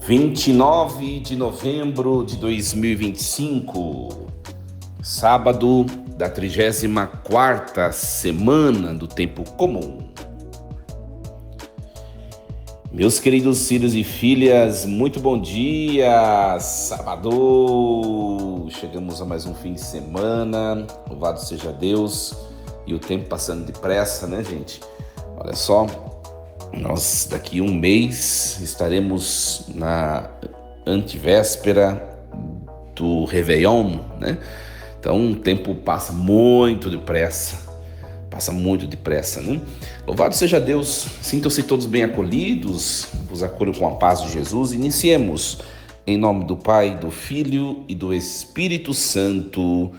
29 de novembro de 2025, sábado da 34ª semana do tempo comum. Meus queridos filhos e filhas, muito bom dia, sábado! Chegamos a mais um fim de semana, louvado seja Deus, e o tempo passando depressa, né, gente? Olha só, nós daqui a um mês estaremos na antevéspera do Réveillon, né? Então o tempo passa muito depressa, né? Louvado seja Deus, sintam-se todos bem acolhidos, vos acolho com a paz de Jesus. Iniciemos em nome do Pai, do Filho e do Espírito Santo.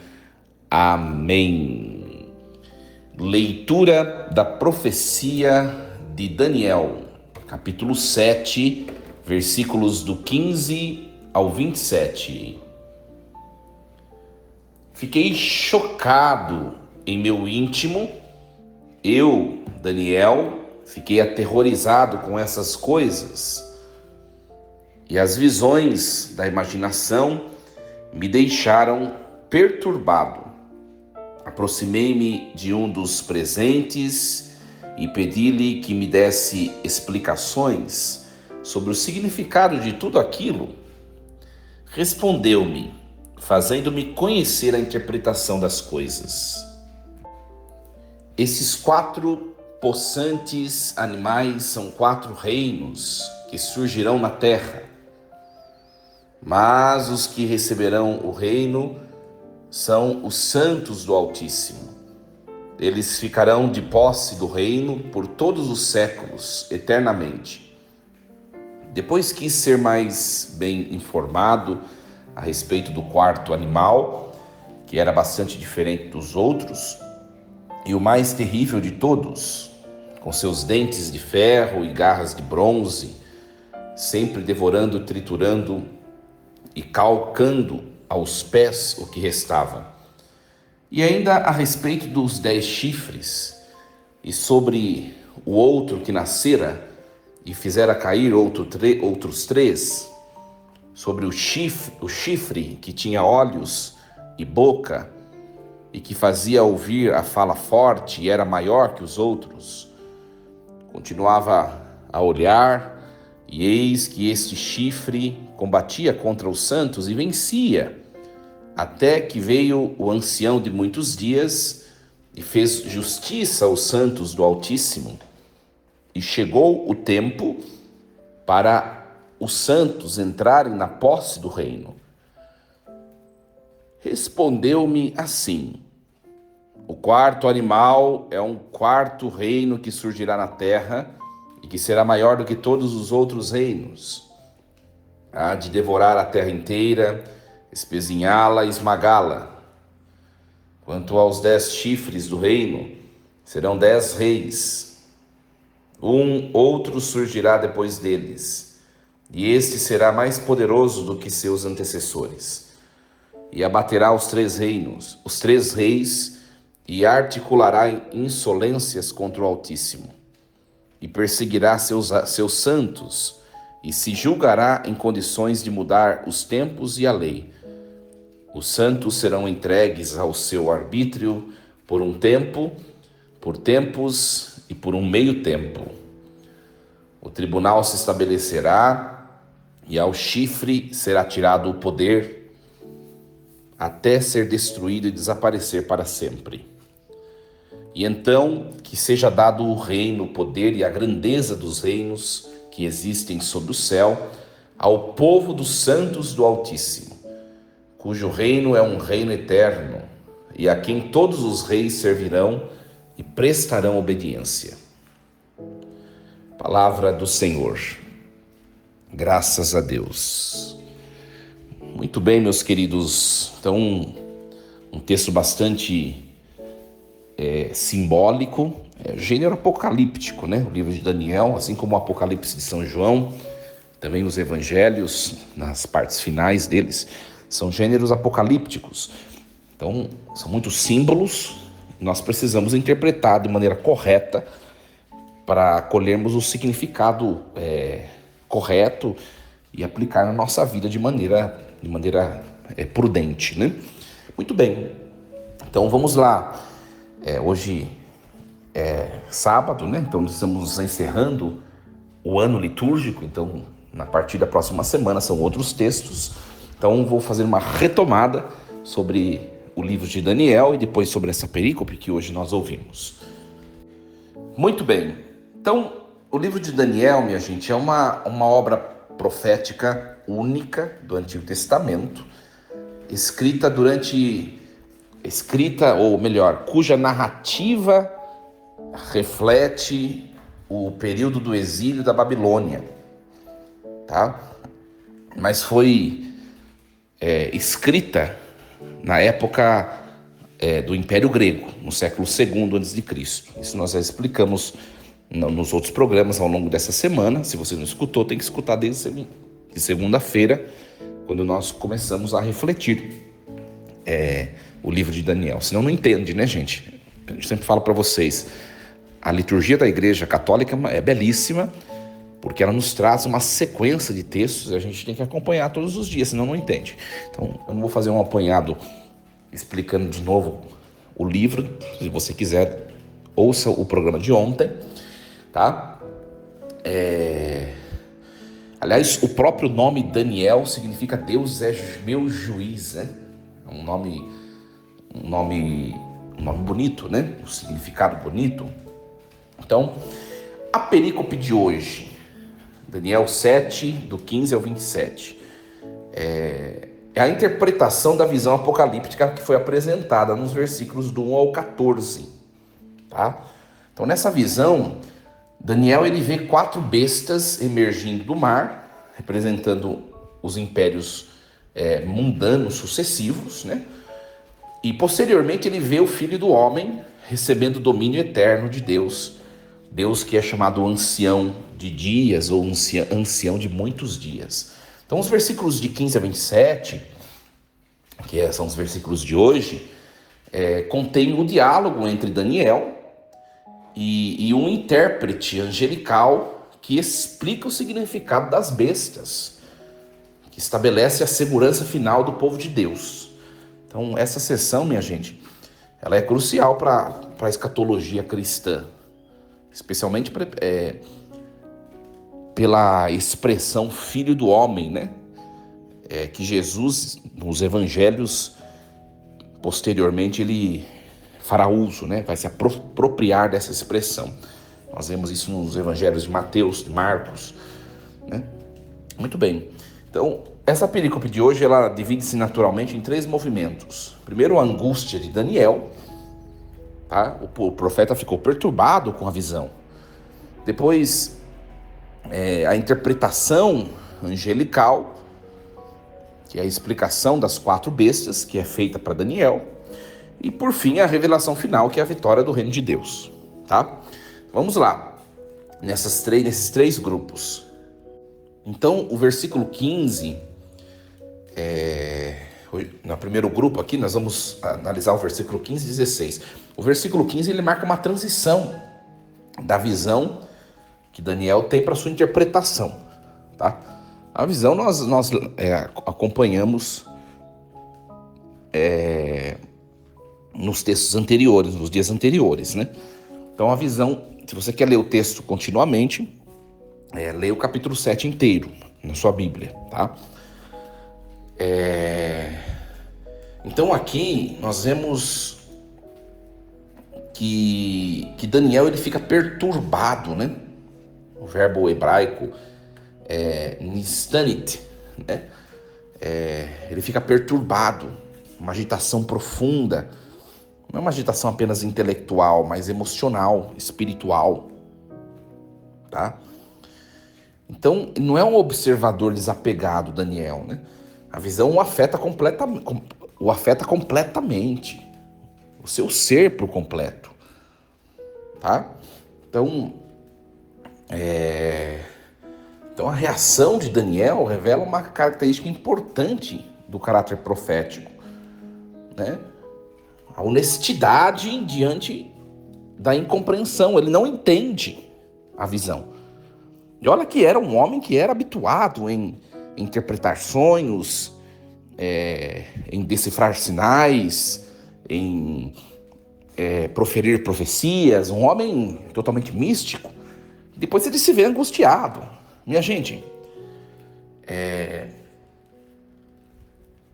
Amém. Leitura da profecia de Daniel, capítulo 7, versículos do 15 ao 27. Fiquei chocado em meu íntimo. Eu, Daniel, fiquei aterrorizado com essas coisas. E as visões da imaginação me deixaram perturbado. Aproximei-me de um dos presentes e pedi-lhe que me desse explicações sobre o significado de tudo aquilo. Respondeu-me, fazendo-me conhecer a interpretação das coisas. Esses 4 possantes animais são 4 reinos que surgirão na terra. Mas os que receberão o reino são os santos do Altíssimo. Eles ficarão de posse do reino por todos os séculos, eternamente. Depois quis ser mais bem informado a respeito do 4º animal, que era bastante diferente dos outros, e o mais terrível de todos, com seus dentes de ferro e garras de bronze, sempre devorando, triturando e calcando aos pés o que restava. E ainda a respeito dos 10 chifres, e sobre o outro que nascera e fizera cair outros 3, sobre o chifre que tinha olhos e boca, e que fazia ouvir a fala forte e era maior que os outros. Continuava a olhar, e eis que este chifre combatia contra os santos e vencia, até que veio o ancião de muitos dias e fez justiça aos santos do Altíssimo. E chegou o tempo para os santos entrarem na posse do reino. Respondeu-me assim: o 4º animal é um 4º reino que surgirá na terra e que será maior do que todos os outros reinos. Há de devorar a terra inteira, espezinhá-la e esmagá-la. Quanto aos 10 chifres do reino, serão 10 reis. Outro surgirá depois deles, e este será mais poderoso do que seus antecessores. E abaterá os 3 reinos, os 3 reis, e articulará insolências contra o Altíssimo. E perseguirá seus santos, e se julgará em condições de mudar os tempos e a lei. Os santos serão entregues ao seu arbítrio por um tempo, por tempos e por um meio tempo. O tribunal se estabelecerá, e ao chifre será tirado o poder, até ser destruído e desaparecer para sempre. E então que seja dado o reino, o poder e a grandeza dos reinos que existem sobre o céu ao povo dos santos do Altíssimo, cujo reino é um reino eterno, e a quem todos os reis servirão e prestarão obediência. Palavra do Senhor. Graças a Deus. Muito bem, meus queridos. Então, um texto bastante simbólico, gênero apocalíptico, né? O livro de Daniel, assim como o Apocalipse de São João, também os evangelhos, nas partes finais deles, são gêneros apocalípticos. Então, são muitos símbolos, nós precisamos interpretar de maneira correta para colhermos o significado correto e aplicar na nossa vida de maneira prudente, né? Muito bem, então vamos lá. Hoje é sábado, né? Então estamos encerrando o ano litúrgico, então a partir da próxima semana são outros textos. Então vou fazer uma retomada sobre o livro de Daniel e depois sobre essa perícope que hoje nós ouvimos. Muito bem, então o livro de Daniel, minha gente, é uma obra profética única do Antigo Testamento, cuja narrativa reflete o período do exílio da Babilônia, tá? Mas foi escrita na época do Império Grego, no século II a.C. Isso nós já explicamos nos outros programas ao longo dessa semana. Se você não escutou, tem que escutar desde segunda-feira, quando nós começamos a refletir o livro de Daniel. Senão não entende, né, gente? Eu sempre falo para vocês, a liturgia da Igreja Católica é belíssima, porque ela nos traz uma sequência de textos e a gente tem que acompanhar todos os dias, senão não entende. Então, eu não vou fazer um apanhado explicando de novo o livro. Se você quiser, ouça o programa de ontem, tá? Aliás, o próprio nome Daniel significa Deus é meu juiz, né? É um nome bonito, né? Um significado bonito. Então, a perícope de hoje, Daniel 7, do 15 ao 27, é a interpretação da visão apocalíptica que foi apresentada nos versículos do 1 ao 14, tá? Então, nessa visão, Daniel ele vê 4 bestas emergindo do mar, representando os impérios mundanos sucessivos, né? E posteriormente ele vê o Filho do Homem recebendo o domínio eterno de Deus, Deus que é chamado ancião de dias ou ancião de muitos dias. Então os versículos de 15 a 27, que são os versículos de hoje, contém o diálogo entre Daniel e um intérprete angelical que explica o significado das bestas, que estabelece a segurança final do povo de Deus. Então essa sessão, minha gente, ela é crucial para a escatologia cristã, especialmente pela expressão Filho do Homem, né? Que Jesus, nos evangelhos, posteriormente, ele fará uso, né? Vai se apropriar dessa expressão. Nós vemos isso nos evangelhos de Mateus, de Marcos, né? Muito bem. Então, essa perícope de hoje, ela divide-se naturalmente em 3 movimentos. Primeiro, a angústia de Daniel, tá? O profeta ficou perturbado com a visão. Depois, a interpretação angelical, que é a explicação das 4 bestas, que é feita para Daniel. E, por fim, a revelação final, que é a vitória do reino de Deus, tá? Vamos lá, nesses 3 grupos. Então, o versículo 15, no primeiro grupo aqui, nós vamos analisar o versículo 15 e 16. O versículo 15, ele marca uma transição da visão que Daniel tem para sua interpretação, tá? A visão nós acompanhamos nos textos anteriores, nos dias anteriores, né? Então a visão, se você quer ler o texto continuamente, leia o capítulo 7 inteiro na sua Bíblia, tá? Então aqui nós vemos que Daniel ele fica perturbado, né? O verbo hebraico nistanit, né? Ele fica perturbado, uma agitação profunda, não é uma agitação apenas intelectual, mas emocional, espiritual, tá? Então, não é um observador desapegado, Daniel, né? A visão o afeta completamente, o seu ser por completo, tá? Então a reação de Daniel revela uma característica importante do caráter profético, né? A honestidade diante da incompreensão. Ele não entende a visão. E olha que era um homem que era habituado em interpretar sonhos, em decifrar sinais, em proferir profecias, um homem totalmente místico. Depois ele se vê angustiado. Minha gente,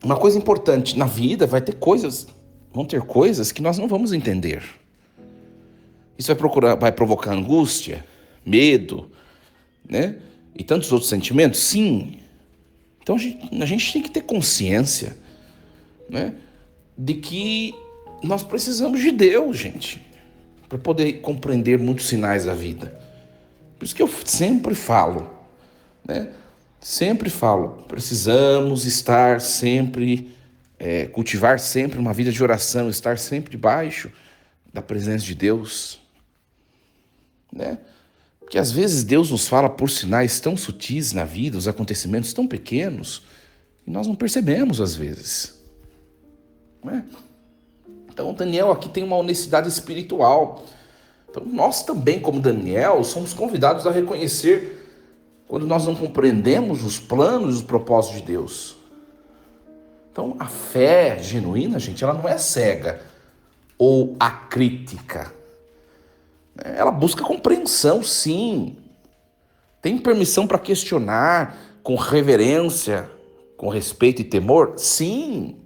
uma coisa importante, na vida vão ter coisas que nós não vamos entender. Isso vai provocar angústia, medo, né? E tantos outros sentimentos? Sim. Então a gente tem que ter consciência, né, de que nós precisamos de Deus, gente, para poder compreender muitos sinais da vida. Por isso que eu sempre falo, né? Sempre falo, precisamos estar sempre, cultivar sempre uma vida de oração, estar sempre debaixo da presença de Deus, né? Porque às vezes Deus nos fala por sinais tão sutis na vida, os acontecimentos tão pequenos, e nós não percebemos às vezes, né? Então Daniel aqui tem uma honestidade espiritual. Então nós também, como Daniel, somos convidados a reconhecer quando nós não compreendemos os planos e os propósitos de Deus. Então a fé genuína, gente, ela não é cega ou acrítica. Ela busca compreensão, sim. Tem permissão para questionar com reverência, com respeito e temor? Sim.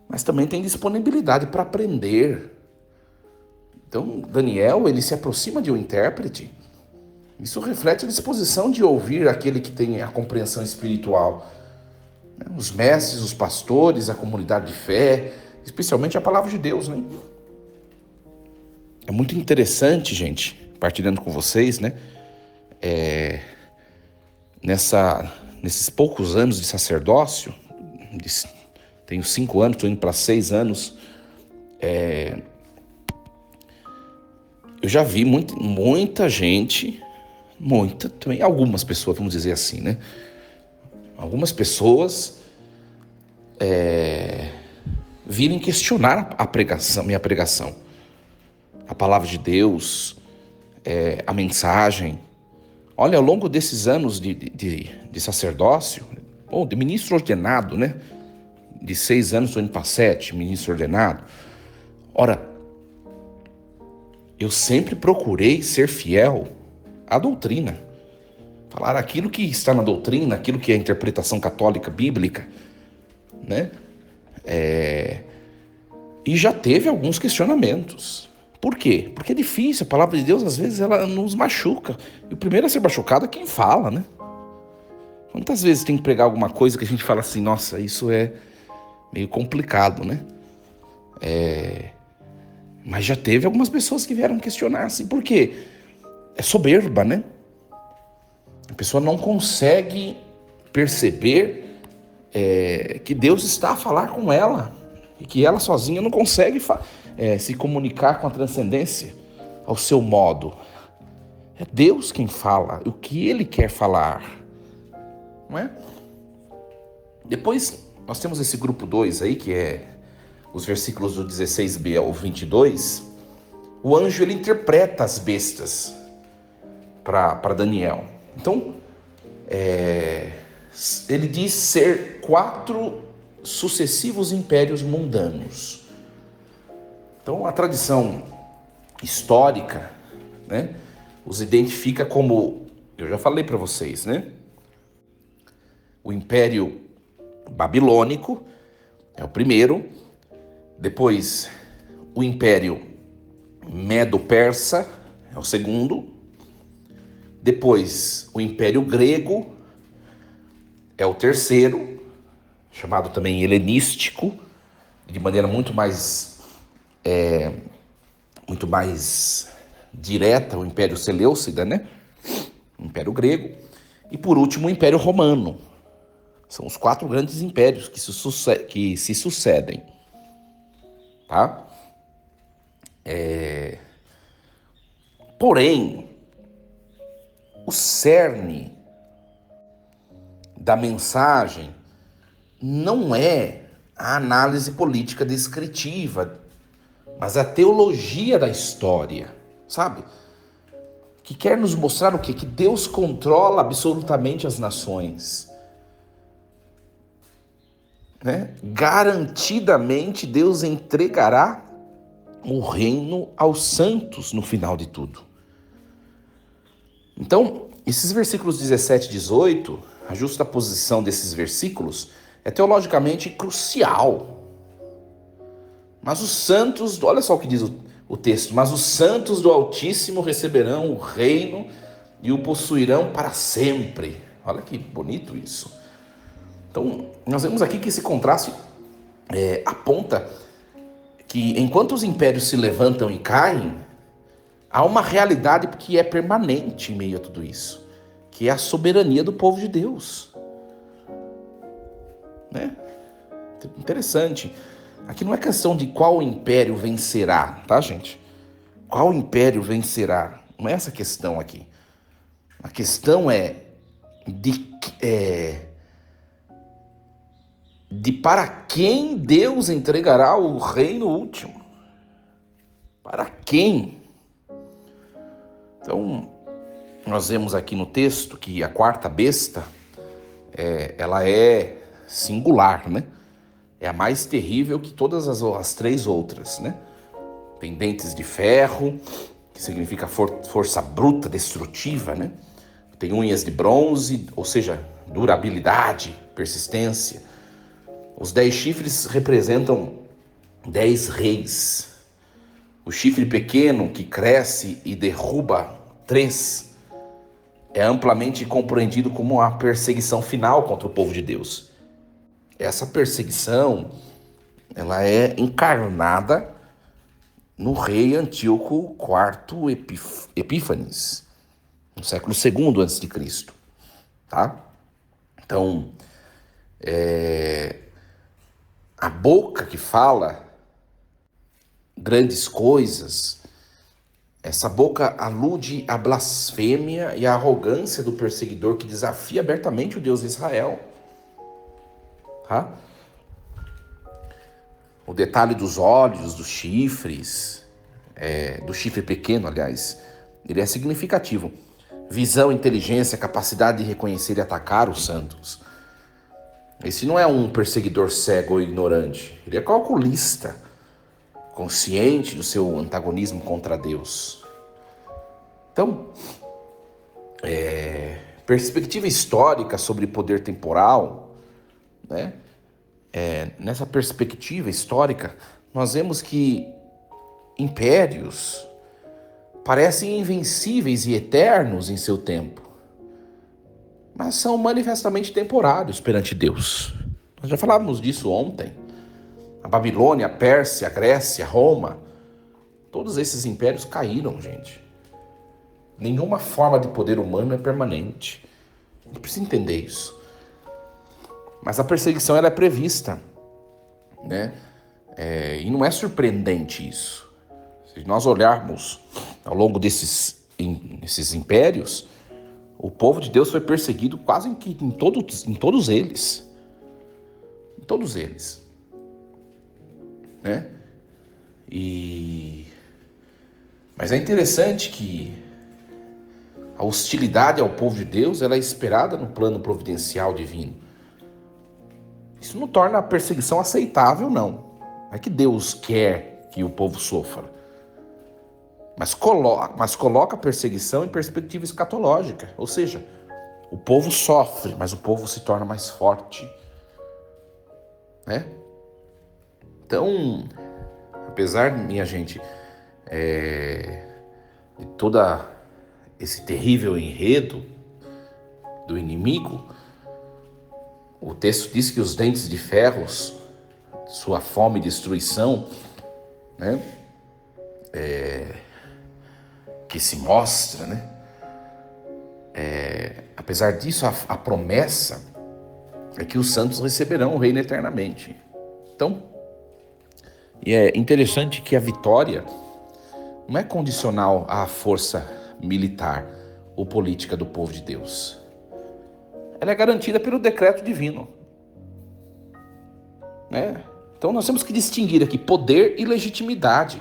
Mas também tem disponibilidade para aprender. Então, Daniel, ele se aproxima de um intérprete. Isso reflete a disposição de ouvir aquele que tem a compreensão espiritual. Os mestres, os pastores, a comunidade de fé, especialmente a palavra de Deus, né? É muito interessante, gente, partilhando com vocês, né? Nesses poucos anos de sacerdócio, tenho 5 anos, estou indo para 6 anos, eu já vi muita gente, também algumas pessoas, vamos dizer assim, né? Algumas pessoas virem questionar a pregação, minha pregação, a palavra de Deus, a mensagem. Olha, ao longo desses anos de sacerdócio, ou de ministro ordenado, né? De 6 anos, estou indo para 7, ministro ordenado. Ora, eu sempre procurei ser fiel à doutrina. Falar aquilo que está na doutrina, aquilo que é a interpretação católica bíblica, né? E já teve alguns questionamentos. Por quê? Porque é difícil, a palavra de Deus às vezes ela nos machuca. E o primeiro a ser machucado é quem fala, né? Quantas vezes tem que pregar alguma coisa que a gente fala assim, nossa, isso é meio complicado, né? Mas já teve algumas pessoas que vieram questionar assim, por quê? É soberba, né? A pessoa não consegue perceber que Deus está a falar com ela e que ela sozinha não consegue se comunicar com a transcendência ao seu modo. É Deus quem fala, o que Ele quer falar, não é? Depois nós temos esse grupo 2 aí, que é os versículos do 16b ao 22. O anjo, ele interpreta as bestas para Daniel. Então, ele diz ser 4 sucessivos impérios mundanos. Então, a tradição histórica, né, os identifica como, eu já falei para vocês, né? O Império Babilônico é o primeiro, depois o Império Medo-Persa é o segundo, depois o Império Grego é o terceiro, chamado também helenístico, de maneira muito mais direta, o Império Seleucida, né? O Império Grego. E por último o Império Romano. São os 4 grandes impérios que se sucedem, tá? Porém, o cerne da mensagem não é a análise política descritiva, mas a teologia da história, sabe? que quer nos mostrar o quê? Que Deus controla absolutamente as nações. Né? Garantidamente Deus entregará o reino aos santos no final de tudo. Então, esses versículos 17 e 18, a justa posição desses versículos é teologicamente crucial. Mas os santos, olha só o que diz o texto, mas os santos do Altíssimo receberão o reino e o possuirão para sempre. Olha que bonito isso. Então, nós vemos aqui que esse contraste aponta que enquanto os impérios se levantam e caem, há uma realidade que é permanente em meio a tudo isso, que é a soberania do povo de Deus. Né? Interessante. Aqui não é questão de qual império vencerá, tá, gente? Qual império vencerá? Não é essa a questão aqui. A questão é de para quem Deus entregará o reino último. Para quem? Então, nós vemos aqui no texto que a quarta besta, ela é singular, né? É a mais terrível que todas as três outras, né? Tem dentes de ferro, que significa força bruta, destrutiva, né? Tem unhas de bronze, ou seja, durabilidade, persistência. Os 10 chifres representam 10 reis. O chifre pequeno, que cresce e derruba 3, é amplamente compreendido como a perseguição final contra o povo de Deus. Essa perseguição, ela é encarnada no rei Antíoco IV Epífanes, no século II a.C., tá? Então, a boca que fala grandes coisas, essa boca alude à blasfêmia e à arrogância do perseguidor que desafia abertamente o Deus de Israel. Tá? O detalhe dos olhos, dos chifres, do chifre pequeno, aliás, ele é significativo. Visão, inteligência, capacidade de reconhecer e atacar os santos. Esse não é um perseguidor cego ou ignorante, ele é calculista, consciente do seu antagonismo contra Deus. Então, perspectiva histórica sobre poder temporal, né? Nessa perspectiva histórica, nós vemos que impérios parecem invencíveis e eternos em seu tempo, mas são manifestamente temporários perante Deus. Nós já falávamos disso ontem. A Babilônia, a Pérsia, a Grécia, Roma, todos esses impérios caíram, gente. Nenhuma forma de poder humano é permanente. A gente precisa entender isso. Mas a perseguição ela é prevista, né? E não é surpreendente isso. Se nós olharmos ao longo desses impérios, o povo de Deus foi perseguido quase em todos eles. Em todos eles. Né? Mas é interessante que a hostilidade ao povo de Deus ela é esperada no plano providencial divino. Isso não torna a perseguição aceitável, não. Não é que Deus quer que o povo sofra. Mas coloca a perseguição em perspectiva escatológica. Ou seja, o povo sofre, mas o povo se torna mais forte. Né? Então, apesar, minha gente, de todo esse terrível enredo do inimigo, o texto diz que os dentes de ferro, sua fome e destruição, né, que se mostra, né, apesar disso, a promessa é que os santos receberão o reino eternamente. Então, e é interessante que a vitória não é condicional à força militar ou política do povo de Deus. Ela é garantida pelo decreto divino. Né? Então nós temos que distinguir aqui poder e legitimidade.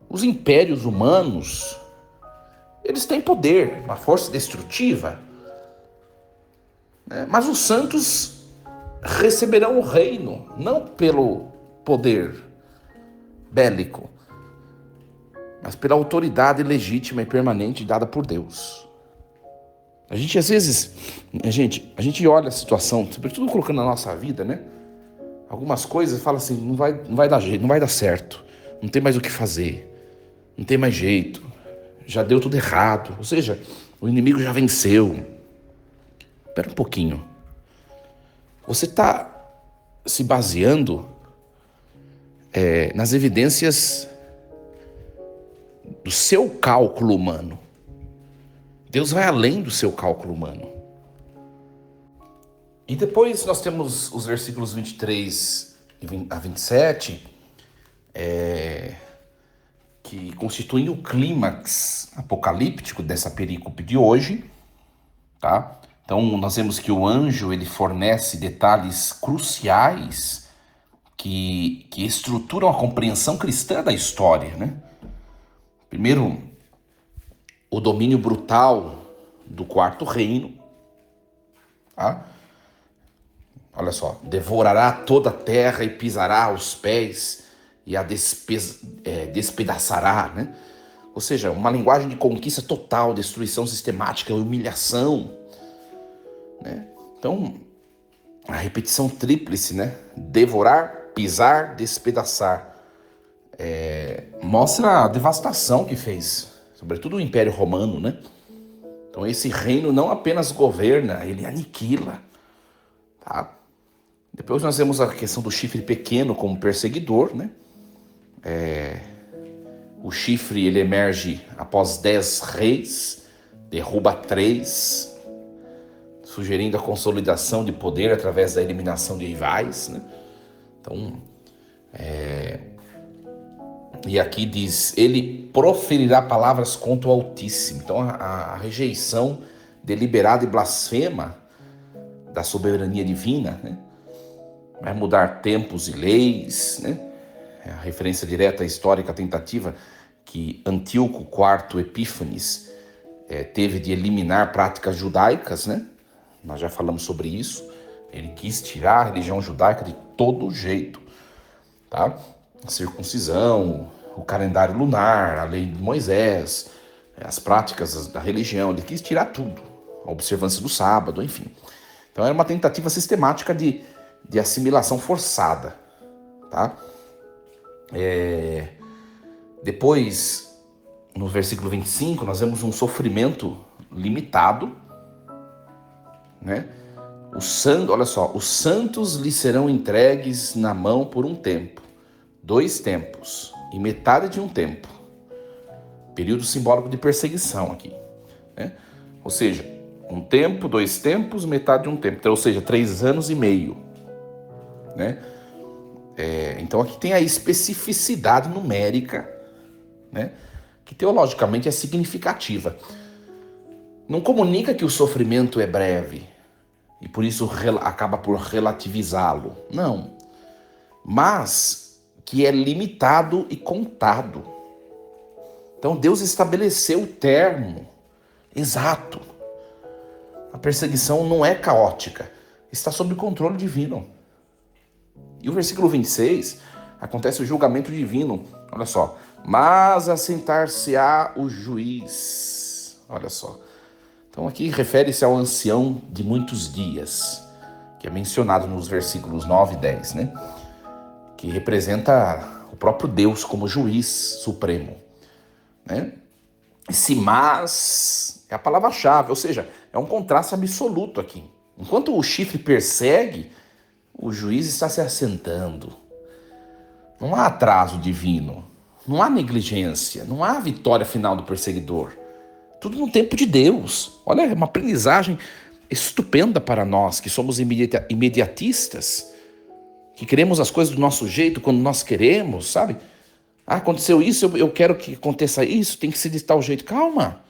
Os impérios humanos, Eles têm poder, uma força destrutiva, né? Mas os santos receberão o reino, não pelo poder bélico, mas pela autoridade legítima e permanente dada por Deus. A gente, às vezes, a gente olha a situação, sobretudo colocando na nossa vida, né? Algumas coisas, fala assim, não vai dar jeito, não vai dar certo, não tem mais o que fazer, não tem mais jeito, já deu tudo errado, ou seja, o inimigo já venceu. Espera um pouquinho. Você está se baseando nas evidências do seu cálculo humano. Deus vai além do seu cálculo humano. E depois nós temos os versículos 23 a 27, que constituem o clímax apocalíptico dessa perícope de hoje, tá? Então nós vemos que o anjo ele fornece detalhes cruciais que estruturam a compreensão cristã da história, né? Primeiro, o domínio brutal do quarto reino, tá? Olha só, devorará toda a terra e pisará os pés e a despedaçará, né? Ou seja, uma linguagem de conquista total, destruição sistemática, humilhação, né? Então, a repetição tríplice, né? Devorar, pisar, despedaçar. Mostra a devastação que fez, sobretudo o Império Romano, né? Então esse reino não apenas governa, ele aniquila, tá? Depois nós vemos a questão do chifre pequeno como perseguidor, né? O chifre ele emerge após 10 reis, derruba 3, sugerindo a consolidação de poder através da eliminação de rivais, né? Então, e aqui diz, ele proferirá palavras contra o Altíssimo. Então a rejeição deliberada e blasfema da soberania divina, né? Vai mudar tempos e leis, né? É a referência direta histórica, a tentativa que Antíoco IV Epífanes teve de eliminar práticas judaicas, né? Nós já falamos sobre isso. Ele quis tirar a religião judaica de todo jeito, tá? A circuncisão, o calendário lunar, a lei de Moisés, as práticas da religião, ele quis tirar tudo, a observância do sábado, enfim. Então era uma tentativa sistemática de assimilação forçada, tá? Depois, no versículo 25, nós vemos um sofrimento limitado, né? Olha só, os santos lhe serão entregues na mão por um tempo, 2 tempos e metade de um tempo. Período simbólico de perseguição aqui, né? Ou seja, 1 tempo, 2 tempos, metade de um tempo. Então, ou seja, 3 anos e meio, né? Então aqui tem a especificidade numérica, né? Que teologicamente é significativa. Não comunica que o sofrimento é breve e por isso acaba por relativizá-lo. Não. Mas que é limitado e contado. Então Deus estabeleceu o termo exato. A perseguição não é caótica, está sob controle divino. E o versículo 26, acontece o julgamento divino. Olha só. Mas assentar-se-á o juiz. Olha só. Então aqui refere-se ao ancião de muitos dias, que é mencionado nos versículos 9 e 10, né? Que representa o próprio Deus como juiz supremo, né? Esse mas é a palavra-chave, ou seja, é um contraste absoluto aqui. Enquanto o chifre persegue, o juiz está se assentando. Não há atraso divino, não há negligência, não há vitória final do perseguidor. Tudo no tempo de Deus. Olha, é uma aprendizagem estupenda para nós que somos imediatistas, que queremos as coisas do nosso jeito, quando nós queremos, sabe? Ah, aconteceu isso, eu quero que aconteça isso, tem que ser de tal jeito. Calma,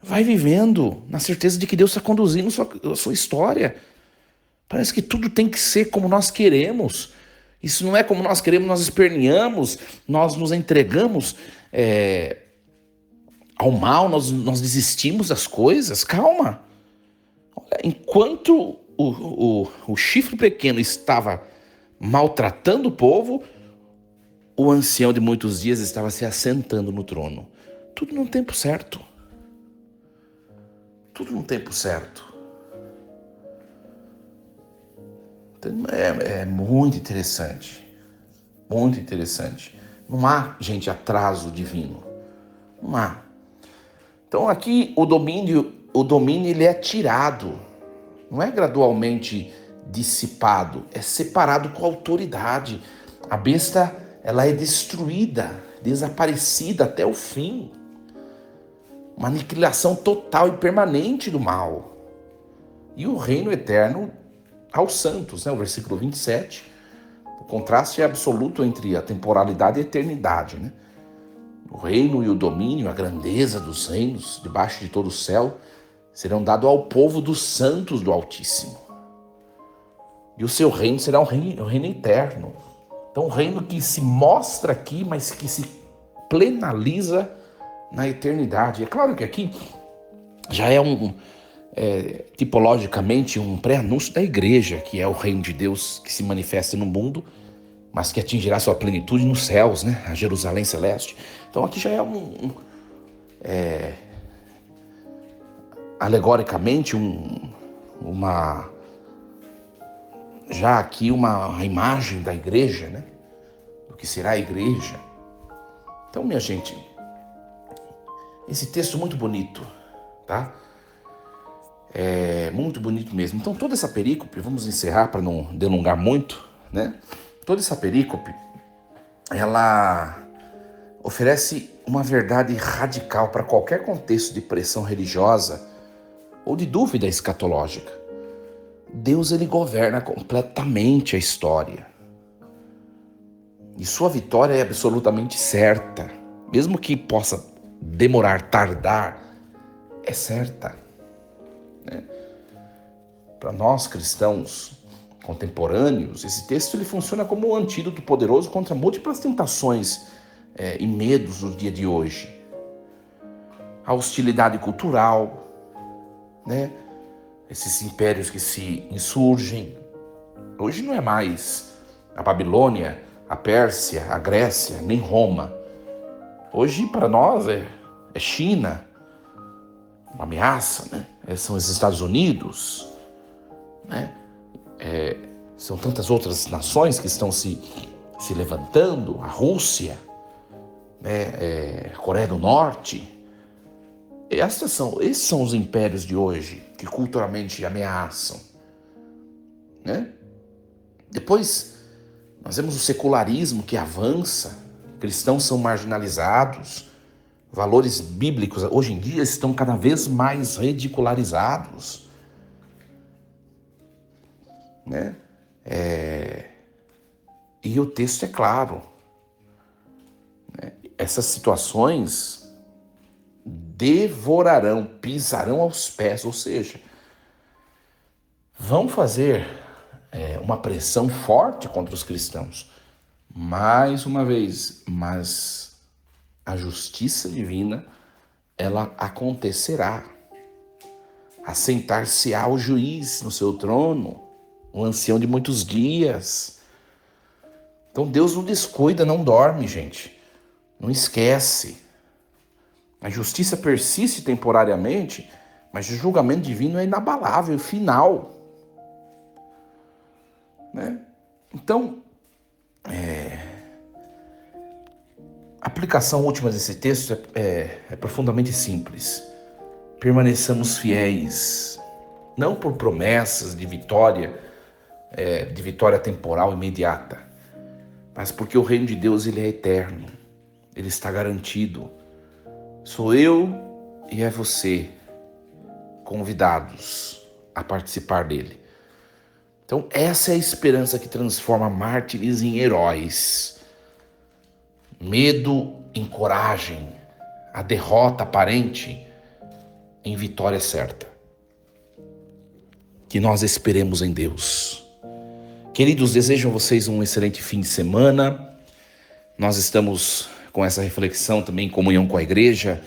vai vivendo na certeza de que Deus está conduzindo a sua história. Parece que tudo tem que ser como nós queremos. Isso não é como nós queremos, nós esperneamos, nós nos entregamos ao mal, nós desistimos das coisas. Calma. Olha, enquanto o chifre pequeno estava maltratando o povo, o ancião de muitos dias estava se assentando no trono. Tudo no tempo certo. Tudo no tempo certo. Então, é muito interessante. Muito interessante. Não há, gente, atraso divino. Não há. Então aqui o domínio ele é tirado. Não é gradualmente dissipado. É separado com autoridade. A besta, ela é destruída, desaparecida até o fim. Uma aniquilação total e permanente do mal. E o reino eterno aos santos, né? O versículo 27. O contraste é absoluto entre a temporalidade e a eternidade, né? O reino e o domínio, a grandeza dos reinos, debaixo de todo o céu, serão dados ao povo dos santos do Altíssimo. E o seu reino será um reino eterno. Então, um reino que se mostra aqui, mas que se plenaliza na eternidade. É claro que aqui já é tipologicamente um pré-anúncio da igreja, que é o reino de Deus que se manifesta no mundo, mas que atingirá sua plenitude nos céus, né? A Jerusalém celeste. Então aqui já é alegoricamente uma imagem da igreja, né? Do que será a igreja. Então, minha gente, esse texto é muito bonito, tá? É muito bonito mesmo. Então, toda essa perícope, vamos encerrar para não delongar muito, né? Toda essa perícope, ela oferece uma verdade radical para qualquer contexto de pressão religiosa ou de dúvida escatológica. Deus, ele governa completamente a história. E sua vitória é absolutamente certa. Mesmo que possa demorar, tardar, é certa. Né? Para nós cristãos contemporâneos, esse texto ele funciona como um antídoto poderoso contra múltiplas tentações e medos do dia de hoje. A hostilidade cultural, né? Esses impérios que se insurgem. Hoje não é mais a Babilônia, a Pérsia, a Grécia, nem Roma. Hoje, para nós, é China, uma ameaça, né? São os Estados Unidos, né? São tantas outras nações que estão se levantando, a Rússia, né? A Coreia do Norte. Esses são os impérios de hoje que culturalmente ameaçam, né? Depois, nós vemos o secularismo que avança, cristãos são marginalizados, valores bíblicos hoje em dia estão cada vez mais ridicularizados, né? E o texto é claro, né? Essas situações devorarão, pisarão aos pés, ou seja, vão fazer uma pressão forte contra os cristãos. Mais uma vez, mas a justiça divina, ela acontecerá. Assentar-se-á o juiz no seu trono, o ancião de muitos dias. Então Deus não descuida, não dorme, gente. Não esquece. A justiça persiste temporariamente, mas o julgamento divino é inabalável, final. Né? Então, a aplicação última desse texto é profundamente simples. Permaneçamos fiéis, não por promessas de vitória temporal imediata, mas porque o reino de Deus ele é eterno, ele está garantido. Sou eu e é você convidados a participar dele. Então essa é a esperança que transforma mártires em heróis. Medo em coragem, a derrota aparente em vitória certa. Que nós esperemos em Deus. Queridos, desejo a vocês um excelente fim de semana. Nós estamos com essa reflexão também em comunhão com a igreja,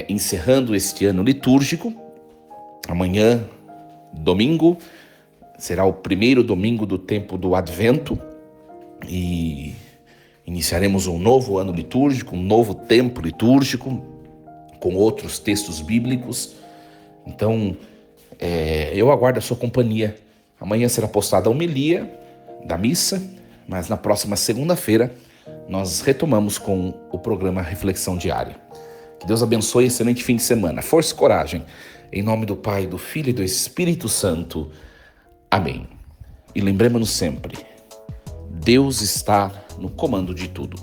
encerrando este ano litúrgico. Amanhã, domingo, será o primeiro domingo do tempo do Advento e iniciaremos um novo ano litúrgico, um novo tempo litúrgico, com outros textos bíblicos. Então, eu aguardo a sua companhia. Amanhã será postada a homilia da missa, mas na próxima segunda-feira nós retomamos com o programa Reflexão Diária. Que Deus abençoe, excelente fim de semana. Força e coragem. Em nome do Pai, do Filho e do Espírito Santo. Amém. E lembremos-nos sempre, Deus está no comando de tudo.